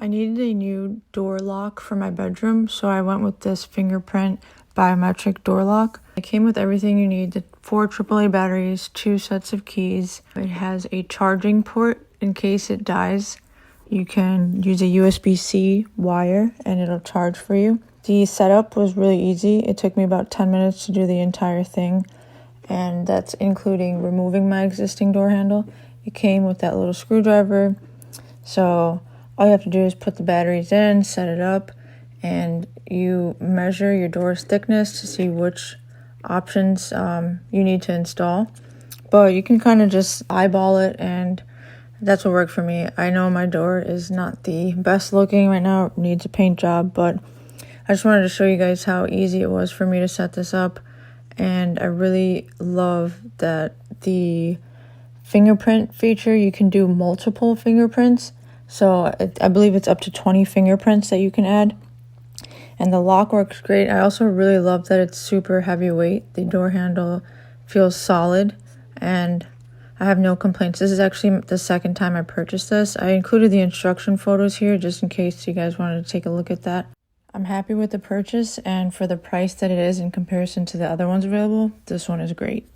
I needed a new door lock for my bedroom, so I went with this Fingerprint biometric door lock. It came with everything you need, the 4 AAA batteries, 2 sets of keys. It has a charging port in case it dies. You can use a USB-C wire and it'll charge for you. The setup was really easy. It took me about 10 minutes to do the entire thing, and that's including removing my existing door handle. It came with that little screwdriver, so all you have to do is put the batteries in, set it up, and you measure your door's thickness to see which options you need to install. But you can kind of just eyeball it, and that's what worked for me. I know my door is not the best looking right now, it needs a paint job, but I just wanted to show you guys how easy it was for me to set this up. And I really love that the fingerprint feature, you can do multiple fingerprints. So I believe it's up to 20 fingerprints that you can add. And the lock works great. I also really love that it's super heavyweight. The door handle feels solid and I have no complaints. This is actually the second time I purchased this. I included the instruction photos here just in case you guys wanted to take a look at that. I'm happy with the purchase, and for the price that it is in comparison to the other ones available, this one is great.